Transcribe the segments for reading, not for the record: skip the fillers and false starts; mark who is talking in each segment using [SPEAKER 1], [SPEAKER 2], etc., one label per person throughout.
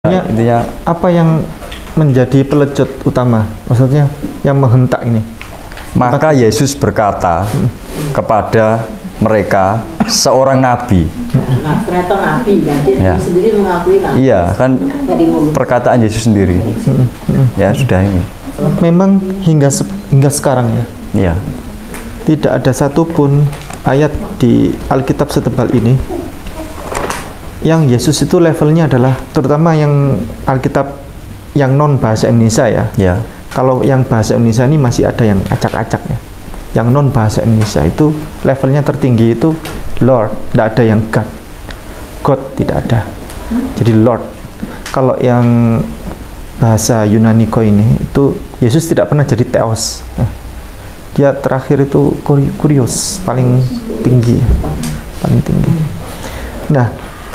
[SPEAKER 1] Intinya apa yang menjadi pelecut utama, maksudnya yang menghentak ini?
[SPEAKER 2] Maka Yesus berkata kepada mereka, seorang nabi.
[SPEAKER 3] Nah, ternyata nabi kan, dia
[SPEAKER 2] Ya.
[SPEAKER 3] sendiri mengakui nabi.
[SPEAKER 2] Iya, kan
[SPEAKER 3] Dari mulut.
[SPEAKER 2] perkataan Yesus sendiri. Ya, sudah ini.
[SPEAKER 1] Memang hingga sekarang ya,
[SPEAKER 2] Iya.
[SPEAKER 1] tidak ada satupun ayat di Alkitab setebal ini yang Yesus itu levelnya adalah, terutama yang Alkitab yang non bahasa Indonesia ya.
[SPEAKER 2] Ya.
[SPEAKER 1] Kalau yang bahasa Indonesia ini masih ada yang acak-acak ya. Yang non bahasa Indonesia itu levelnya tertinggi itu Lord, tidak ada yang God. God tidak ada. Jadi Lord. Kalau yang bahasa Yunani ini itu Yesus tidak pernah jadi Theos. Dia terakhir itu Kurios, paling tinggi. Paling tinggi. Nah,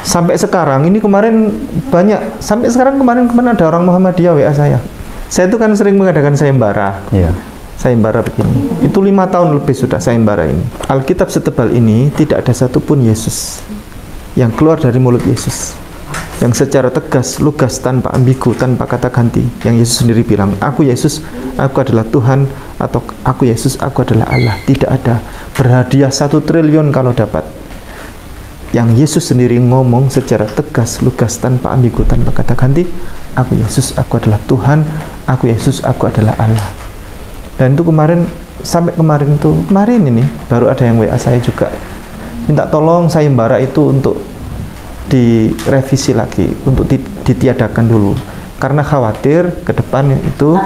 [SPEAKER 1] sampai sekarang ini kemarin kemarin ada orang Muhammadiyah WA saya. Saya itu kan sering mengadakan sayembara.
[SPEAKER 2] Iya.
[SPEAKER 1] Sayembara begini. Itu 5 tahun lebih sudah sayembara ini. Alkitab setebal ini tidak ada satupun Yesus yang keluar dari mulut Yesus, yang secara tegas, lugas, tanpa ambigu, tanpa kata ganti. Yang Yesus sendiri bilang, aku Yesus, aku adalah Tuhan, atau aku Yesus, aku adalah Allah. Tidak ada. Berhadiah 1 triliun kalau dapat. Yang Yesus sendiri ngomong secara tegas, lugas, tanpa ambigu, tanpa kata ganti, aku Yesus, aku adalah Tuhan, aku Yesus, aku adalah Allah. Dan itu sampai kemarin ini baru ada yang WA saya juga minta tolong sayembara itu untuk direvisi lagi, untuk ditiadakan dulu, karena khawatir ke depan itu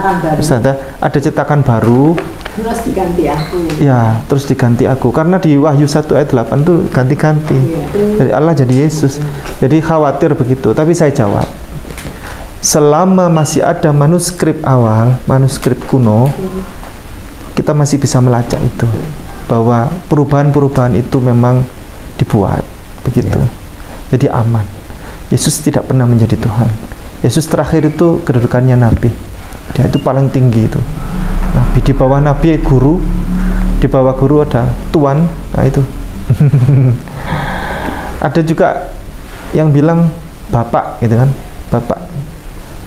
[SPEAKER 1] ada cetakan baru.
[SPEAKER 3] Terus diganti aku.
[SPEAKER 1] Ya, terus diganti aku. Karena di Wahyu 1 ayat 8 tuh ganti-ganti. Dari Allah jadi Yesus. Jadi khawatir begitu. Tapi saya jawab, selama masih ada manuskrip awal, manuskrip kuno, kita masih bisa melacak itu. Bahwa perubahan-perubahan itu memang dibuat. Begitu. Jadi aman. Yesus tidak pernah menjadi Tuhan. Yesus terakhir itu kedudukannya Nabi. Dia itu paling tinggi itu. Nabi, di bawah Nabi guru, di bawah guru ada Tuan. Nah itu. Ada juga yang bilang Bapak gitu kan, Bapak.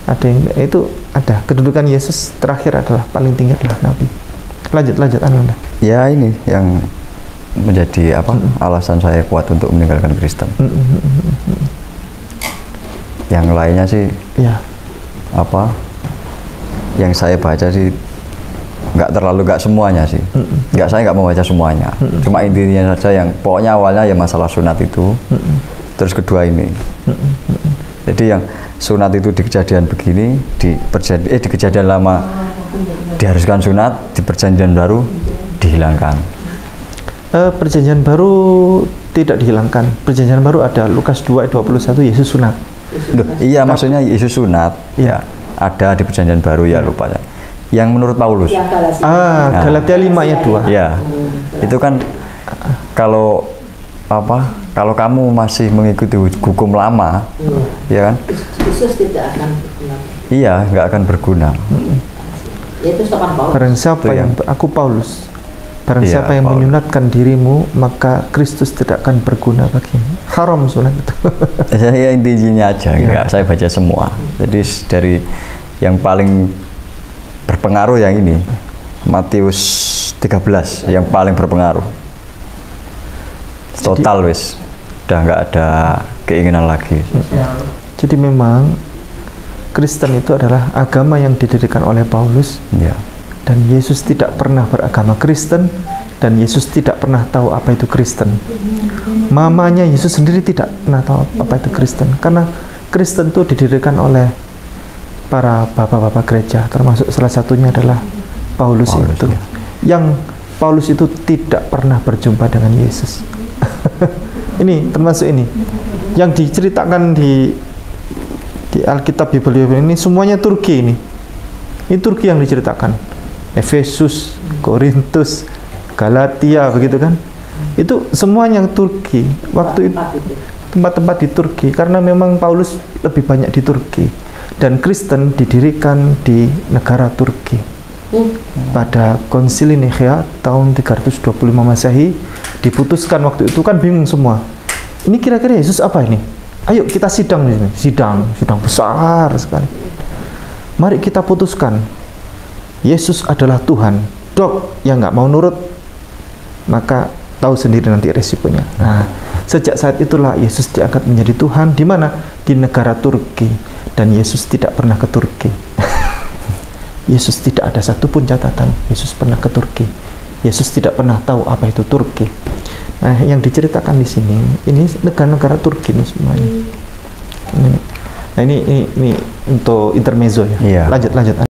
[SPEAKER 1] Ada yang itu ada kedudukan Yesus terakhir adalah paling tinggi adalah Nabi. Lanjut Anda.
[SPEAKER 2] Ya, ini yang menjadi alasan saya kuat untuk meninggalkan Kristen. Yang lainnya sih
[SPEAKER 1] ya.
[SPEAKER 2] Yang saya baca sih nggak semuanya sih. Saya nggak membaca semuanya. Cuma intinya saja yang pokoknya awalnya ya masalah sunat itu. Terus kedua ini. Jadi yang sunat itu di kejadian begini, di kejadian lama diharuskan sunat, di perjanjian baru dihilangkan.
[SPEAKER 1] Perjanjian baru tidak dihilangkan. Perjanjian baru ada Lukas 2 ayat 21 Yesus sunat.
[SPEAKER 2] Loh, iya, maksudnya Yesus sunat. Ya, ada di perjanjian baru ya, lupa ya. Yang menurut Paulus.
[SPEAKER 1] Galatia 5 ayat 2.
[SPEAKER 2] Ya. Itu kan kalau kamu masih mengikuti hukum lama, ya kan?
[SPEAKER 3] Yesus tidak akan berguna.
[SPEAKER 2] Iya, nggak akan berguna.
[SPEAKER 3] Itu sopan Paulus.
[SPEAKER 1] Barang siapa yang aku Paulus. Barang
[SPEAKER 2] Iya,
[SPEAKER 1] siapa yang
[SPEAKER 2] Paulus
[SPEAKER 1] menyunatkan dirimu, maka Kristus tidak akan berguna bagimu. Haram sunat itu.
[SPEAKER 2] Saya intinya aja, enggak, saya baca semua. Jadi dari yang paling berpengaruh yang ini, Matius 13, yang paling berpengaruh. Total wis, udah nggak ada keinginan lagi.
[SPEAKER 1] Jadi memang Kristen itu adalah agama yang didirikan oleh Paulus.
[SPEAKER 2] Ya.
[SPEAKER 1] Dan Yesus tidak pernah beragama Kristen, dan Yesus tidak pernah tahu apa itu Kristen. Mamanya Yesus sendiri tidak pernah tahu apa itu Kristen, karena Kristen itu didirikan oleh para bapak-bapak gereja, termasuk salah satunya adalah Paulus itu.
[SPEAKER 2] Ya. Yang
[SPEAKER 1] Paulus itu tidak pernah berjumpa dengan Yesus. Ini termasuk ini yang diceritakan di Alkitab Bible ini semuanya Turki ini. Ini Turki yang diceritakan. Efesus, Korintus, Galatia, begitu kan? Itu semuanya Turki. Waktu itu tempat-tempat di Turki, karena memang Paulus lebih banyak di Turki, dan Kristen didirikan di negara Turki. Pada Konsili Nikea tahun 325 Masehi diputuskan, waktu itu kan bingung semua. Ini kira-kira Yesus apa ini? Ayo kita sidang di sini, sidang besar sekali. Mari kita putuskan, Yesus adalah Tuhan. Dok, yang nggak mau nurut, maka tahu sendiri nanti resikonya. Nah, sejak saat itulah Yesus diangkat menjadi Tuhan. Di mana? Di negara Turki. Dan Yesus tidak pernah ke Turki. Yesus tidak ada satupun catatan Yesus pernah ke Turki. Yesus tidak pernah tahu apa itu Turki. Nah, yang diceritakan di sini, ini negara-negara Turki ini semuanya. Nah, ini untuk intermezzo ya.
[SPEAKER 2] Iya.
[SPEAKER 1] Lanjut.